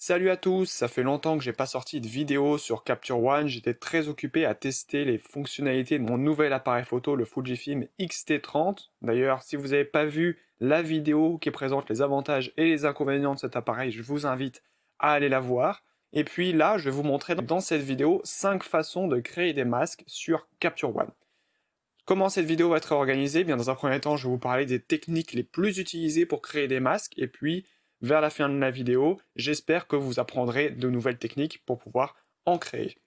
Salut à tous, ça fait longtemps que j'ai pas sorti de vidéo sur Capture One, j'étais très occupé à tester les fonctionnalités de mon nouvel appareil photo, le Fujifilm X-T30. D'ailleurs, si vous n'avez pas vu la vidéo qui présente les avantages et les inconvénients de cet appareil, je vous invite à aller la voir. Et puis là, je vais vous montrer dans cette vidéo 5 façons de créer des masques sur Capture One. Comment cette vidéo va être organisée? Bien, dans un premier temps, je vais vous parler des techniques les plus utilisées pour créer des masques, et puis, vers la fin de la vidéo, j'espère que vous apprendrez de nouvelles techniques pour pouvoir en créer.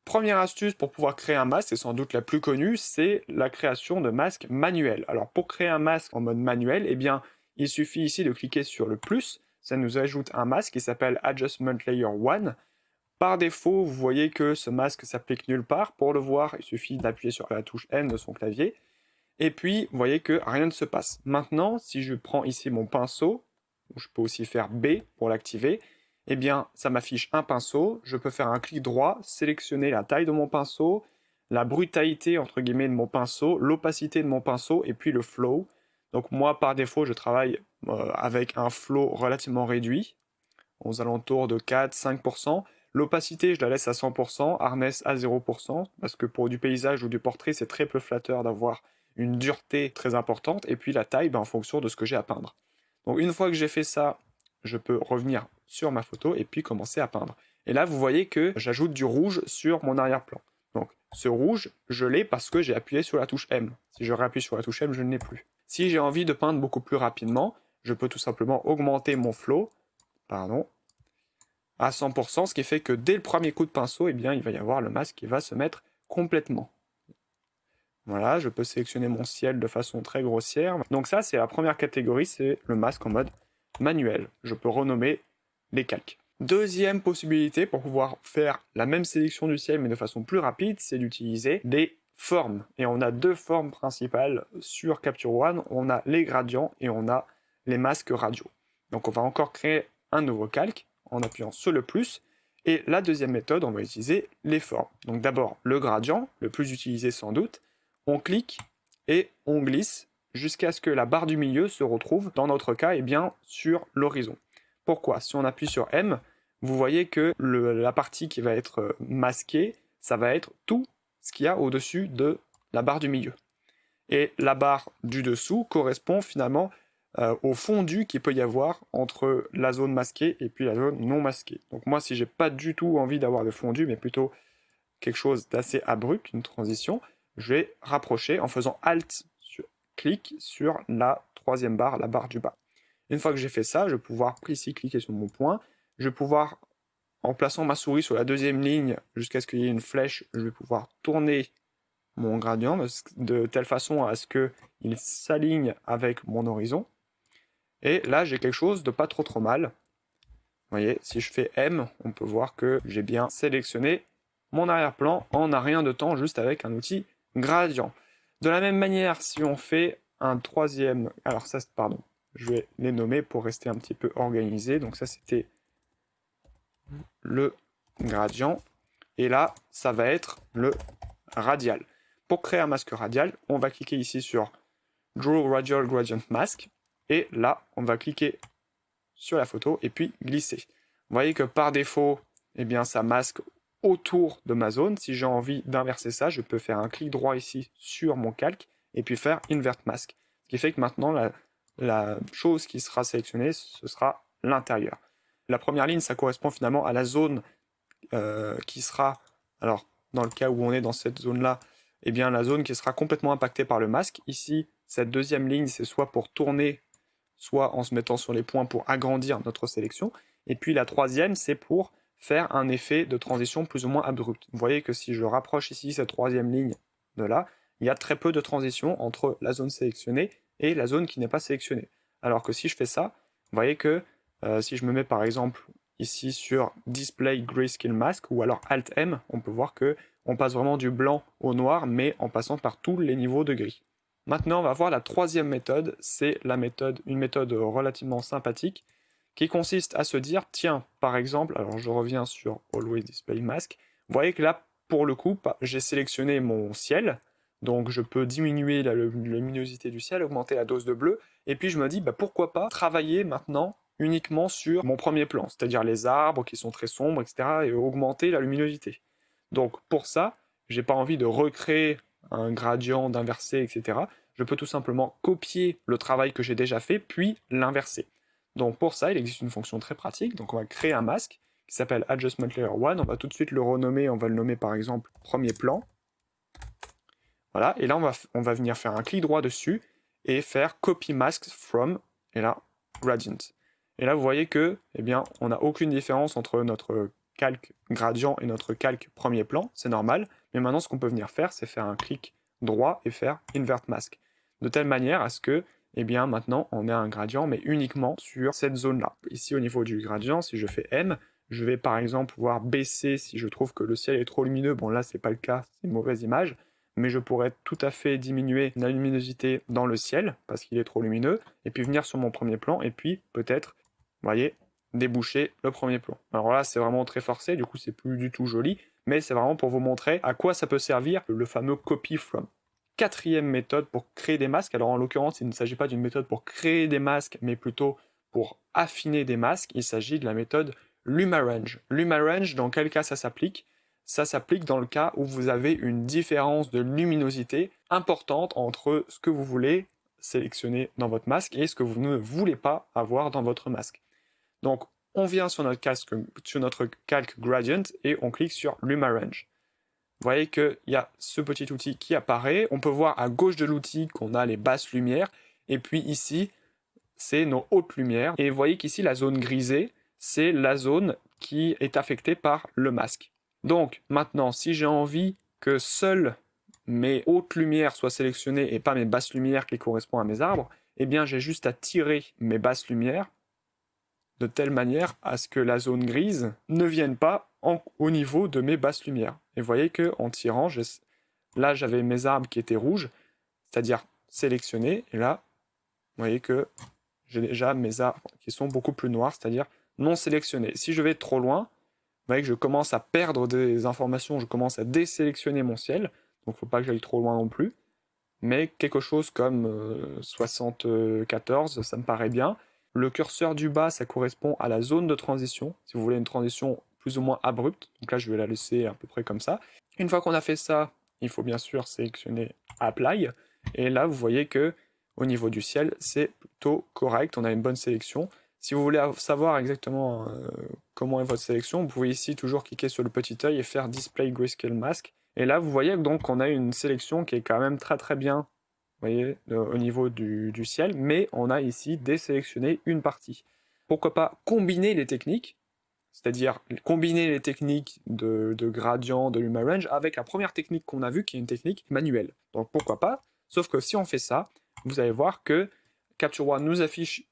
Première astuce pour pouvoir créer un masque, et sans doute la plus connue, c'est la création de masques manuels. Alors, pour créer un masque en mode manuel, eh bien, il suffit ici de cliquer sur le plus, ça nous ajoute un masque qui s'appelle Adjustment Layer 1. Par défaut, vous voyez que ce masque s'applique nulle part. Pour le voir, il suffit d'appuyer sur la touche N de son clavier. Et puis, vous voyez que rien ne se passe. Maintenant, si je prends ici mon pinceau, je peux aussi faire B pour l'activer, eh bien, ça m'affiche un pinceau. Je peux faire un clic droit, sélectionner la taille de mon pinceau, la brutalité, entre guillemets, de mon pinceau, l'opacité de mon pinceau, et puis le flow. Donc moi, par défaut, je travaille avec un flow relativement réduit, aux alentours de 4-5%. L'opacité, je la laisse à 100%, hardness à 0%, parce que pour du paysage ou du portrait, c'est très peu flatteur d'avoir une dureté très importante, et puis la taille, en fonction de ce que j'ai à peindre. Donc une fois que j'ai fait ça, je peux revenir sur ma photo et puis commencer à peindre. Et là, vous voyez que j'ajoute du rouge sur mon arrière-plan. Donc ce rouge, je l'ai parce que j'ai appuyé sur la touche M. Si je réappuie sur la touche M, je ne l'ai plus. Si j'ai envie de peindre beaucoup plus rapidement, je peux tout simplement augmenter mon flow, à 100%, ce qui fait que dès le premier coup de pinceau, eh bien, il va y avoir le masque qui va se mettre complètement. Voilà, je peux sélectionner mon ciel de façon très grossière. Donc ça, c'est la première catégorie, c'est le masque en mode manuel. Je peux renommer les calques. Deuxième possibilité pour pouvoir faire la même sélection du ciel, mais de façon plus rapide, c'est d'utiliser des formes. Et on a deux formes principales sur Capture One. On a les gradients et on a les masques radio. Donc on va encore créer un nouveau calque en appuyant sur le plus. Et la deuxième méthode, on va utiliser les formes. Donc d'abord, le gradient, le plus utilisé sans doute. On clique et on glisse jusqu'à ce que la barre du milieu se retrouve, dans notre cas, bien, sur l'horizon. Pourquoi? Si on appuie sur M, vous voyez que la partie qui va être masquée, ça va être tout ce qu'il y a au-dessus de la barre du milieu. Et la barre du dessous correspond finalement au fondu qu'il peut y avoir entre la zone masquée et puis la zone non masquée. Donc moi, si j'ai pas du tout envie d'avoir de fondu, mais plutôt quelque chose d'assez abrupt, une transition, je vais rapprocher en faisant Alt, clic sur la troisième barre, la barre du bas. Une fois que j'ai fait ça, je vais pouvoir ici cliquer sur mon point, je vais pouvoir, en plaçant ma souris sur la deuxième ligne jusqu'à ce qu'il y ait une flèche, je vais pouvoir tourner mon gradient de telle façon à ce qu'il s'aligne avec mon horizon. Et là, j'ai quelque chose de pas trop mal. Vous voyez, si je fais M, on peut voir que j'ai bien sélectionné mon arrière-plan en un rien de temps, juste avec un outil gradient. De la même manière, si on fait un troisième... Alors ça, pardon, je vais les nommer pour rester un petit peu organisé. Donc ça, c'était le gradient. Et là, ça va être le radial. Pour créer un masque radial, on va cliquer ici sur Draw Radial Gradient Mask. Et là, on va cliquer sur la photo et puis glisser. Vous voyez que par défaut, ça masque autour de ma zone. Si j'ai envie d'inverser ça, je peux faire un clic droit ici sur mon calque et puis faire Invert Mask. Ce qui fait que maintenant, la chose qui sera sélectionnée, ce sera l'intérieur. La première ligne, ça correspond finalement à la zone qui sera, alors dans le cas où on est dans cette zone-là, la zone qui sera complètement impactée par le masque. Ici, cette deuxième ligne, c'est soit pour tourner, soit en se mettant sur les points pour agrandir notre sélection. Et puis la troisième, c'est pour faire un effet de transition plus ou moins abrupt. Vous voyez que si je rapproche ici cette troisième ligne de là, il y a très peu de transition entre la zone sélectionnée et la zone qui n'est pas sélectionnée. Alors que si je fais ça, vous voyez que si je me mets par exemple ici sur Display Grayscale Mask ou alors Alt-M, on peut voir que on passe vraiment du blanc au noir, mais en passant par tous les niveaux de gris. Maintenant, on va voir la troisième méthode, c'est une méthode relativement sympathique, qui consiste à se dire, tiens, par exemple, alors je reviens sur Always Display Mask, vous voyez que là, pour le coup, j'ai sélectionné mon ciel, donc je peux diminuer la luminosité du ciel, augmenter la dose de bleu, et puis je me dis, pourquoi pas travailler maintenant uniquement sur mon premier plan, c'est-à-dire les arbres qui sont très sombres, etc., et augmenter la luminosité. Donc pour ça, j'ai pas envie de recréer un gradient, d'inverser, etc. Je peux tout simplement copier le travail que j'ai déjà fait, puis l'inverser. Donc pour ça, il existe une fonction très pratique. Donc on va créer un masque qui s'appelle Adjustment Layer 1. On va tout de suite le renommer. On va le nommer par exemple premier plan. Voilà. Et là, on va venir faire un clic droit dessus et faire Copy Mask from, et là, Gradient. Et là, vous voyez que, eh bien, on n'a aucune différence entre notre calque gradient et notre calque premier plan. C'est normal. Mais maintenant, ce qu'on peut venir faire, c'est faire un clic droit et faire Invert Mask. De telle manière à ce que, eh bien, maintenant, on ait un gradient, mais uniquement sur cette zone-là. Ici, au niveau du gradient, si je fais M, je vais par exemple pouvoir baisser si je trouve que le ciel est trop lumineux. Bon, là, c'est pas le cas, c'est une mauvaise image. Mais je pourrais tout à fait diminuer la luminosité dans le ciel, parce qu'il est trop lumineux, et puis venir sur mon premier plan, et puis peut-être, vous voyez, déboucher le premier plan. Alors là, c'est vraiment très forcé, du coup, c'est plus du tout joli, mais c'est vraiment pour vous montrer à quoi ça peut servir le fameux copy from. Quatrième méthode pour créer des masques. Alors en l'occurrence, il ne s'agit pas d'une méthode pour créer des masques, mais plutôt pour affiner des masques. Il s'agit de la méthode LumaRange. LumaRange, dans quel cas ça s'applique? Ça s'applique dans le cas où vous avez une différence de luminosité importante entre ce que vous voulez sélectionner dans votre masque et ce que vous ne voulez pas avoir dans votre masque. Donc, on vient sur notre calque gradient et on clique sur LumaRange. Vous voyez qu'il y a ce petit outil qui apparaît. On peut voir à gauche de l'outil qu'on a les basses lumières. Et puis ici, c'est nos hautes lumières. Et vous voyez qu'ici, la zone grisée, c'est la zone qui est affectée par le masque. Donc maintenant, si j'ai envie que seules mes hautes lumières soient sélectionnées et pas mes basses lumières qui correspondent à mes arbres, eh bien j'ai juste à tirer mes basses lumières de telle manière à ce que la zone grise ne vienne pas au niveau de mes basses lumières. Et vous voyez qu'en tirant, là j'avais mes arbres qui étaient rouges, c'est-à-dire sélectionnés, et là, vous voyez que j'ai déjà mes arbres qui sont beaucoup plus noirs, c'est-à-dire non sélectionnés. Si je vais trop loin, vous voyez que je commence à perdre des informations, je commence à désélectionner mon ciel, donc il ne faut pas que j'aille trop loin non plus, mais quelque chose comme 74, ça me paraît bien. Le curseur du bas, ça correspond à la zone de transition, si vous voulez une transition plus ou moins abrupte, donc là je vais la laisser à peu près comme ça. Une fois qu'on a fait ça, il faut bien sûr sélectionner Apply, et là vous voyez que au niveau du ciel, c'est plutôt correct, on a une bonne sélection. Si vous voulez savoir exactement comment est votre sélection, vous pouvez ici toujours cliquer sur le petit œil et faire Display Grayscale Mask. Et là, vous voyez donc qu'on a une sélection qui est quand même très très bien, vous voyez, au niveau du ciel, mais on a ici désélectionné une partie. Pourquoi pas combiner les techniques, c'est-à-dire combiner les techniques de gradient, de LumaRange, avec la première technique qu'on a vue, qui est une technique manuelle. Donc pourquoi pas, sauf que si on fait ça, vous allez voir que Capture One nous affiche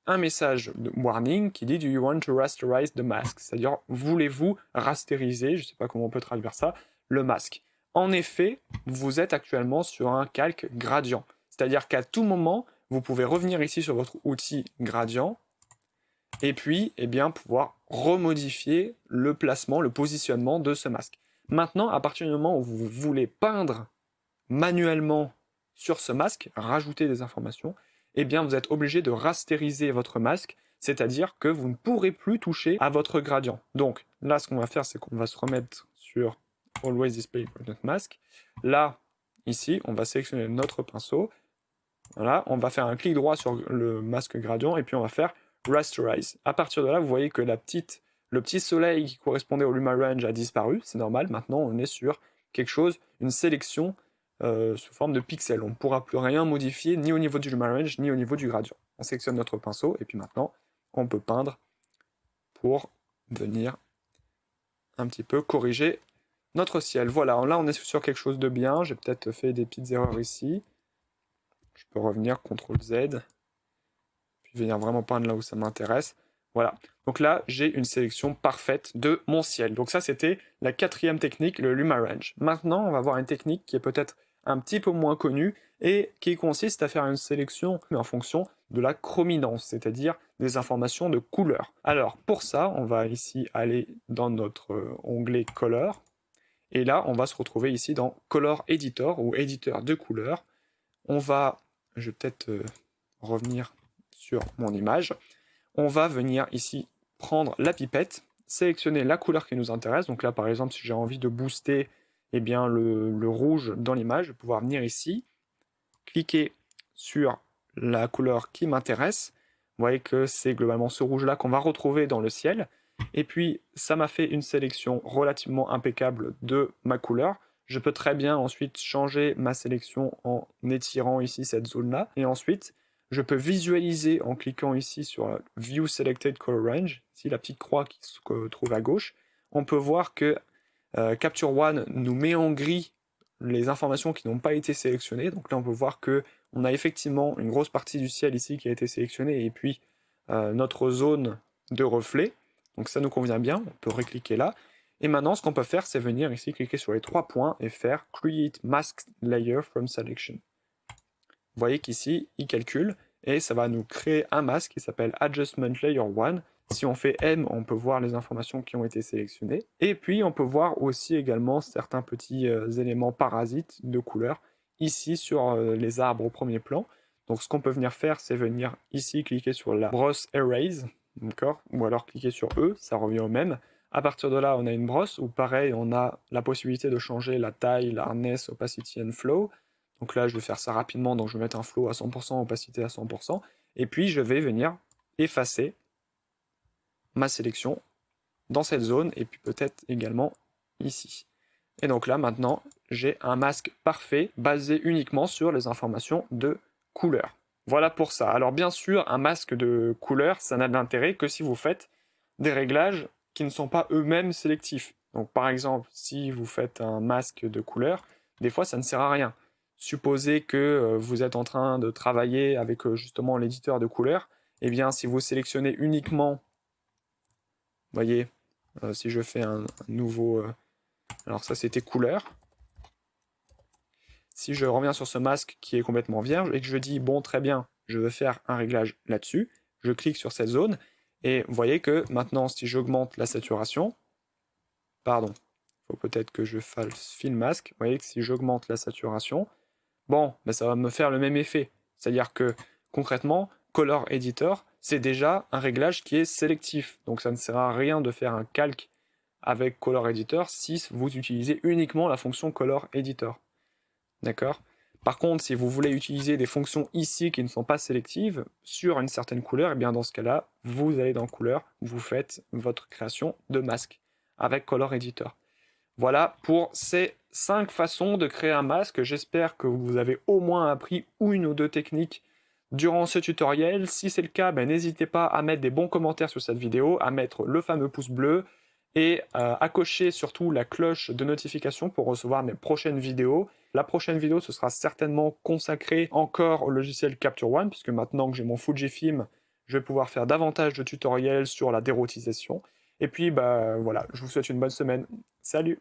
un message de warning qui dit Do you want to rasterize the mask? C'est-à-dire, voulez-vous rastériser, je ne sais pas comment on peut traduire ça, le masque. En effet, vous êtes actuellement sur un calque gradient. C'est-à-dire qu'à tout moment, vous pouvez revenir ici sur votre outil gradient et puis eh bien, pouvoir remodifier le placement, le positionnement de ce masque. Maintenant, à partir du moment où vous voulez peindre manuellement sur ce masque, rajouter des informations, eh bien vous êtes obligé de rastériser votre masque, c'est-à-dire que vous ne pourrez plus toucher à votre gradient. Donc là, ce qu'on va faire, c'est qu'on va se remettre sur Always Display Gradient Mask. Là, ici, on va sélectionner notre pinceau. Voilà, on va faire un clic droit sur le masque gradient et puis on va faire Rasterize. À partir de là, vous voyez que le petit soleil qui correspondait au LumaRange a disparu, c'est normal. Maintenant, on est sur quelque chose, une sélection sous forme de pixels. On ne pourra plus rien modifier ni au niveau du LumaRange ni au niveau du gradient. On sélectionne notre pinceau et puis maintenant on peut peindre pour venir un petit peu corriger notre ciel. Voilà, là on est sur quelque chose de bien. J'ai peut-être fait des petites erreurs ici. Je peux revenir CTRL-Z puis venir vraiment peindre là où ça m'intéresse. Voilà, donc là j'ai une sélection parfaite de mon ciel. Donc ça c'était la quatrième technique, le LumaRange. Maintenant on va voir une technique qui est peut-être un petit peu moins connue et qui consiste à faire une sélection en fonction de la chrominance, c'est-à-dire des informations de couleur. Alors pour ça, on va ici aller dans notre onglet Color et là on va se retrouver ici dans Color Editor ou éditeur de couleurs. Je vais peut-être revenir sur mon image. on va venir ici prendre la pipette, sélectionner la couleur qui nous intéresse. Donc là, par exemple, si j'ai envie de booster eh bien, le rouge dans l'image, je vais pouvoir venir ici, cliquer sur la couleur qui m'intéresse. Vous voyez que c'est globalement ce rouge-là qu'on va retrouver dans le ciel. Et puis, ça m'a fait une sélection relativement impeccable de ma couleur. Je peux très bien ensuite changer ma sélection en étirant ici cette zone-là. Et ensuite, je peux visualiser en cliquant ici sur View Selected Color Range, ici la petite croix qui se trouve à gauche. On peut voir que Capture One nous met en gris les informations qui n'ont pas été sélectionnées. Donc là, on peut voir que on a effectivement une grosse partie du ciel ici qui a été sélectionnée et puis notre zone de reflet. Donc ça nous convient bien, on peut recliquer là. Et maintenant, ce qu'on peut faire, c'est venir ici, cliquer sur les 3 points et faire Create Mask Layer from Selection. Vous voyez qu'ici, il calcule et ça va nous créer un masque qui s'appelle Adjustment Layer 1. Si on fait M, on peut voir les informations qui ont été sélectionnées. Et puis, on peut voir aussi également certains petits éléments parasites de couleur ici sur les arbres au premier plan. Donc, ce qu'on peut venir faire, c'est venir ici cliquer sur la brosse Erase, d'accord, ou alors cliquer sur E, ça revient au même. À partir de là, on a une brosse où pareil, on a la possibilité de changer la taille, la hardness, opacity and flow. Donc là, je vais faire ça rapidement, donc je vais mettre un flow à 100%, opacité à 100%, et puis je vais venir effacer ma sélection dans cette zone, et puis peut-être également ici. Et donc là, maintenant, j'ai un masque parfait, basé uniquement sur les informations de couleur. Voilà pour ça. Alors bien sûr, un masque de couleur, ça n'a d'intérêt que si vous faites des réglages qui ne sont pas eux-mêmes sélectifs. Donc par exemple, si vous faites un masque de couleur, des fois ça ne sert à rien. Supposez que vous êtes en train de travailler avec justement l'éditeur de couleurs, et bien si vous sélectionnez uniquement, vous voyez, si je fais un nouveau, alors ça c'était couleur, si je reviens sur ce masque qui est complètement vierge et que je dis bon très bien, je veux faire un réglage là-dessus, je clique sur cette zone, et vous voyez que maintenant si j'augmente la saturation, pardon, il faut peut-être que je fasse Fill Mask, vous voyez que si j'augmente la saturation, bon, ben ça va me faire le même effet. C'est-à-dire que concrètement, Color Editor, c'est déjà un réglage qui est sélectif. Donc ça ne sert à rien de faire un calque avec Color Editor si vous utilisez uniquement la fonction Color Editor. D'accord ? Par contre, si vous voulez utiliser des fonctions ici qui ne sont pas sélectives sur une certaine couleur, et bien dans ce cas-là, vous allez dans Couleur, vous faites votre création de masque avec Color Editor. Voilà pour ces 5 façons de créer un masque. J'espère que vous avez au moins appris une ou deux techniques durant ce tutoriel. Si c'est le cas, n'hésitez pas à mettre des bons commentaires sur cette vidéo, à mettre le fameux pouce bleu et à cocher surtout la cloche de notification pour recevoir mes prochaines vidéos. La prochaine vidéo, ce sera certainement consacré encore au logiciel Capture One, puisque maintenant que j'ai mon Fujifilm, je vais pouvoir faire davantage de tutoriels sur la dérotisation. Et puis, voilà, je vous souhaite une bonne semaine. Salut!